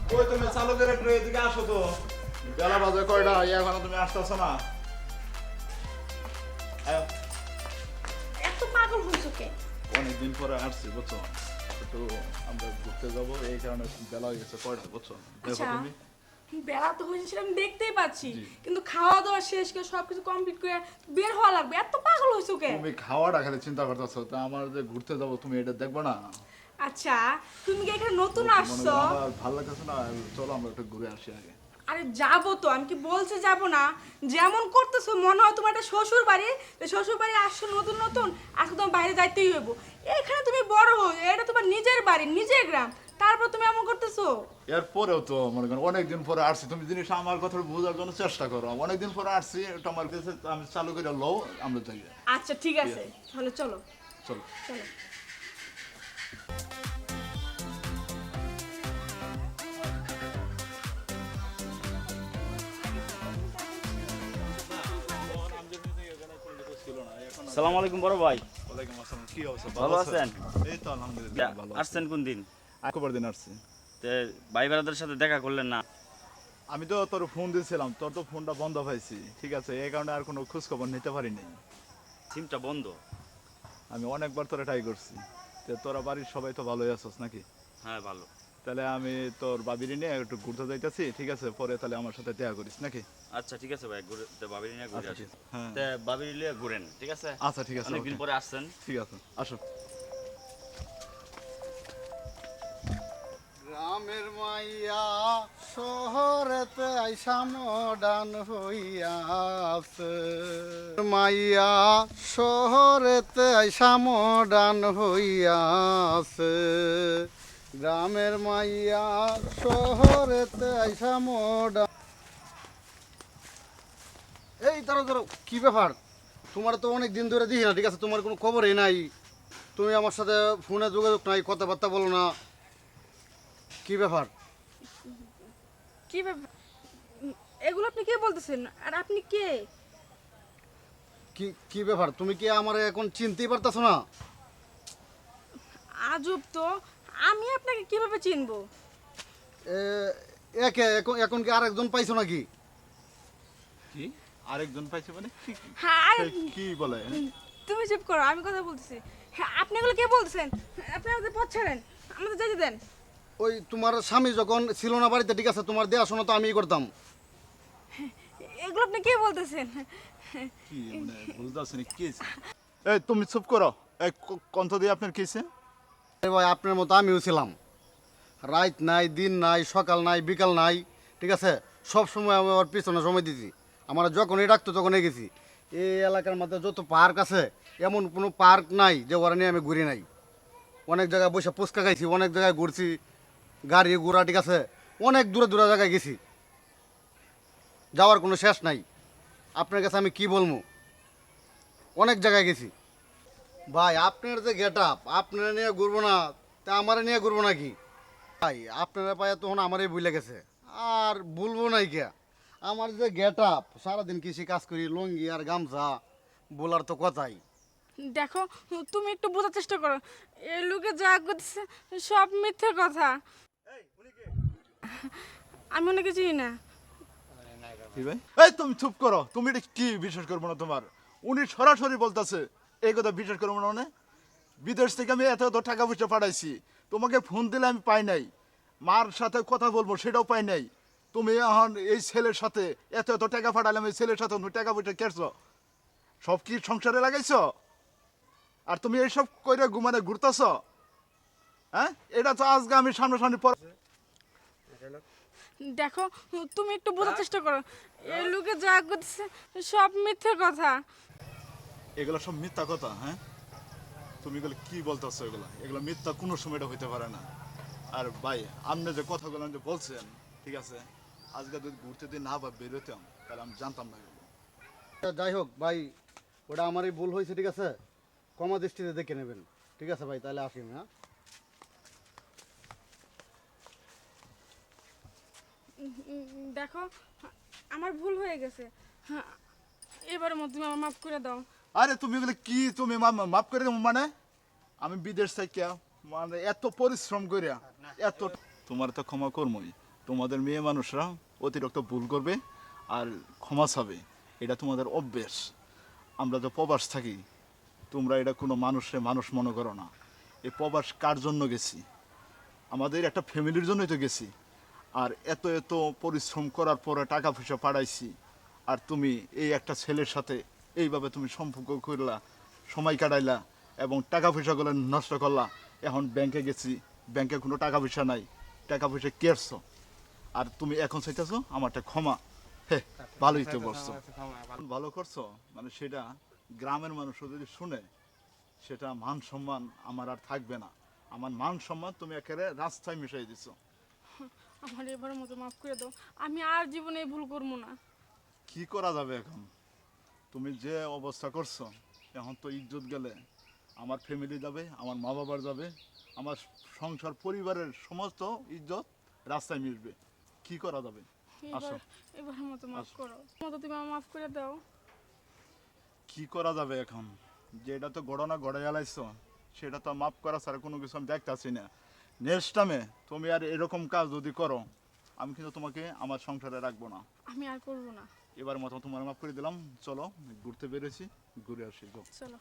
কই তুমি চালকের একটু এদিকে আসো তো। বেলা বাজে কয়টা, এখনো তুমি আসতেছো না? আয়। এত পাগল হইছো কে? অনেকদিন পরে আসছি বুঝছো, একটু আমরা ঘুরতে যাবো, এই কারণে বেলা হয়ে গেছে কয়টা বুঝছো। দেখো আচ্ছা তুমি। বেলা তো হয়েছে সেটা আমি দেখতেই পাচ্ছি, জি। কিন্তু খাওয়া দাওয়া শেষ করে সবকিছু কমপ্লিট করে বের হওয়া লাগবে। এত পাগল হইছো কে? তুমি খাওয়াটা খালি চিন্তা করতেছো, তা আমার যে ঘুরতে যাবো তুমি এটা দেখবো না? আচ্ছা তুমি কি এখানে নতুন মনে আসছো? করো আমার ভালো লাগতেছে না, চলো আমরা একটু ঘুরে আসি আগে। আরে যাবো তো, আমি কি বলছি যাবো না? যেমন করতেছো মনে হয় তোমার একটা শ্বশুর বাড়ি, শ্বশুর বাড়ি আসছো নতুন নতুন, আজকে তোমার বাইরে যাইতেই হইব। এখানে তুমি বড় হো, এটা তোমার নিজের বাড়ি নিজের গ্রাম, তারপর তুমি এমন করতেছো? এরপরেও তো মনে করো অনেকদিন পরে আসছি, তুমি জিনিস আমার কথা বোঝার জন্য চেষ্টা করো। অনেকদিন পরে আসছি, এটা আমার কাছে আমি চালু করে লও, আমরা যাই। আচ্ছা ঠিক আছে, তাহলে চলো চলো। চলো। সালাম আলাইকুম বড় ভাই। ওয়ালাইকুম আসসালাম, কি অবস্থা? ভালো আছেন? এই তো আলহামদুলিল্লাহ ভালো আছি। আসছেন কোন দিন? কবার দিন আসছি। তে ভাই বেড়াদের সাথে দেখা করলেন না? আমি তো তোর ফোন দিয়েছিলাম, তোর তো ফোনটা বন্ধ পাইছি, ঠিক আছে, এই কারণে আর কোনো খোঁজ খবর নিতে পারিনি। সিমটা বন্ধ। আমি অনেকবার তোরা ট্রাই করছি। তো তোরা বাড়ির সবাই তো ভালোই আছোস নাকি? হ্যাঁ ভালো। তাহলে আমি তোর বাবির নিয়ে একটু ঘুরতে যাইতাছি, ঠিক আছে, পরে তাহলে আমার সাথে দেখা করিস নাকি? আচ্ছা ঠিক আছে ভাই, ঘুরে তে ভাবির নিয়ে ঘুরে আচ্ছা, আসি। ঠিক আছে। হ্যাঁ। তে ভাবির নিয়ে ঘুরেন, ঠিক আছে? আচ্ছা ঠিক আছে, অনেকদিন ওকে। পরে আসছেন। ঠিক আছে, আসো। গ্রামের মাইয়া শহরেতে আইসা মডার্ন হইয়াছে, মাইয়া শহরেতে আইসা মডার্ন হইয়াছে, গ্রামের মাইয়া শহরেতে আইসা মডার্ন। এই ধরো ধরো, কি ব্যাপার? তোমার তো অনেক দিন ধরে দেখি না, ঠিক আছে, তোমার কোনো খবরই নাই, তুমি আমার সাথে ফোনে যোগাযোগ নাই, কথাবার্তা বলো না, কি ব্যাপার? কি ব্যাপার? এগুলো আপনি কে বলতেছেন? আর আপনি কে? কি কি ব্যাপার? তুমি কি আমার এখন চিনতেই পারতেছো না? আজব তো, আমি আপনাকে কিভাবে চিনবো? এ- একে এখন এখন কি আরেকজন পাইছো নাকি? কি আরেকজন পাইছে মানে হ্যাঁ আরে, কি বলে? তুমি চুপ করো, আমি কথা বলতেছি। হ্যাঁ আপনি এগুলো কে বলতেছেন? আপনি আমাদের পথ ছাড়েন, আমাদের যেতে দেন। ওই তোমার স্বামী যখন ছিল না বাড়িতে, ঠিক আছে, তোমার দেখাশোনা তো আমিই করতাম। এগুলো আপনি কে বলতেছেন? কি মানে বুঝতে পারছি না কি হয়েছে? এই তুমি চুপ করো। এই কণ্ঠ দিয়ে আপনার কি হয়েছে? আরে ভাই, আপনার মতো আমিও ছিলাম, রাত নাই দিন নাই সকাল নাই বিকাল নাই, ঠিক আছে, সব সময় আমি আমার পিছনে সময় দিছি, আমার যখনই ডাকতো তখনই গেছি। এই এলাকার মধ্যে যত পার্ক আছে, এমন কোনো পার্ক নাই যে ওরা নিয়ে আমি ঘুরি নাই। অনেক জায়গায় বসে ফুচকা খাইছি, অনেক জায়গায় ঘুরছি, গাড়ি ঘোড়া, ঠিক আছে, অনেক দূরে দূরে জায়গায় গেছি, যাওয়ার কোনো শেষ নাই। আপনার কাছে আমি কি বলবো, অনেক জায়গায় গেছি। ভাই আপনার যে গেট আপ, আপনারা নিয়ে ঘুরবো না তা আমারে নিয়ে ঘুরবো নাকি? ভাই আপনারা পায়ে তখন আমারই ভুলে গেছে, আর ভুলবো নাই কে? আমার যে গেট আপ, সারাদিন কৃষি কাজ করি, লুঙ্গি আর গামছা, বলার তো কথাই। দেখো, তুমি একটু বোঝার চেষ্টা করো, এই লোকে যা করতেছে সব মিথ্যে কথা। আমি অনেকে চিনি না। কি ভাই? এই তুমি চুপ করো। তুমি এটা কি বিশ্বাস করবো না তোমার? উনি সরাসরি বলতেছে এই কথা বিশ্বাস করবো না মানে? বিদেশ থেকে আমি এত এত টাকা পয়সা পাঠাইছি, তোমাকে ফোন দিলে আমি পাই নাই, মার সাথে কথা বলবো সেটাও পাই নাই। তুমি এখন এই ছেলের সাথে এত এত টাকা পাঠালাম, এই ছেলের সাথে তুমি টাকা পয়সা কেটছো, সব কি সংসারে লাগাইছো? আর তুমি এইসব কইরা মানে ঘুরতেছ? হ্যাঁ, এটা তো আজকে আমি সামনাসামনি পর। দেখো, তুমি একটু বোঝার চেষ্টা করো, এই লোকে যা করতেছে সব মিথ্যে কথা। এগুলো সব মিথ্যা কথা। হ্যাঁ, তুমি এগুলো কি বলতেছো? এগুলো এগুলো মিথ্যা কোনো সময় এটা হইতে পারে না। আর ভাই, আপনি যে কথাগুলো যে বলছেন, ঠিক আছে, আজকে যদি ঘুরতে দিন না বা বেরোতাম তাহলে আমি জানতাম না এগুলো। যাই হোক ভাই, ওটা আমারই ভুল হয়েছে, ঠিক আছে, ক্ষমা দৃষ্টিতে দেখে নেবেন, ঠিক আছে ভাই, তাহলে আসি, হ্যাঁ। দেখো, আমার ভুল হয়ে গেছে, হ্যাঁ, এবারের মধ্যে তুমি আমার মাফ করে দাও। আরে তুমি এগুলো কি, তুমি মাফ করে দেবো মানে? আমি বিদেশ থেকে মানে এত পরিশ্রম করিয়া এত, তোমার তো ক্ষমা করবোই, তোমাদের মেয়ে মানুষরা অতিরিক্ত ভুল করবে আর ক্ষমা চাবে, এটা তোমাদের অভ্যেস। আমরা তো প্রবাস থাকি, তোমরা এটা কোনো মানুষে মানুষ মনে করো না। এই প্রবাস কার জন্য গেছি? আমাদের একটা ফ্যামিলির জন্যই তো গেছি। আর এত এত পরিশ্রম করার পরে টাকা পয়সা পাঠাইছি, আর তুমি এই একটা ছেলের সাথে এইভাবে তুমি সম্পর্ক করলা, সময় কাটাইলা এবং টাকা পয়সাগুলো নষ্ট করলা। এখন ব্যাংকে গেছি, ব্যাংকে কোনো টাকা পয়সা নাই, টাকা পয়সা কেড়ছো, আর তুমি এখন চাইতেছো আমারটা ক্ষমা। হে, ভালোই তো করছো, ভালো করছো। মানে সেটা গ্রামের মানুষও যদি শুনে, সেটা মান সম্মান আমার আর থাকবে না। আমার মান সম্মান তুমি একেবারে রাস্তায় মিশাই দিছো। আমার এবারের মতো মাফ করে দাও, আমি আর জীবনে এই ভুল করবো না। কি করা যাবে এখন? তুমি যে অবস্থা করছো, এখন তো ইজ্জত গেলে আমার ফ্যামিলি যাবে, আমার মা বাবার যাবে, আমার সংসার পরিবারের সমস্ত ইজ্জত রাস্তায় মিশবে। কি করা যাবে? আসো। এবারের মতো মাফ করো, মতো তুমি আমার মাফ করে দাও। কি করা যাবে এখন? যেটা তো ঘটনা ঘটে গেলাইছো, সেটা তো মাফ করা ছাড়া কোনো কিছু আমি দেখতেছি না। নেক্সট টাইমে তুমি আর এরকম কাজ যদি করো, আমি কিন্তু তোমাকে আমার সংসারে রাখবো না। আমি আর করবো না। এবার মতো তোমার মাফ করে দিলাম। চলো, ঘুরতে বেরোছি, ঘুরে আসি। চলো।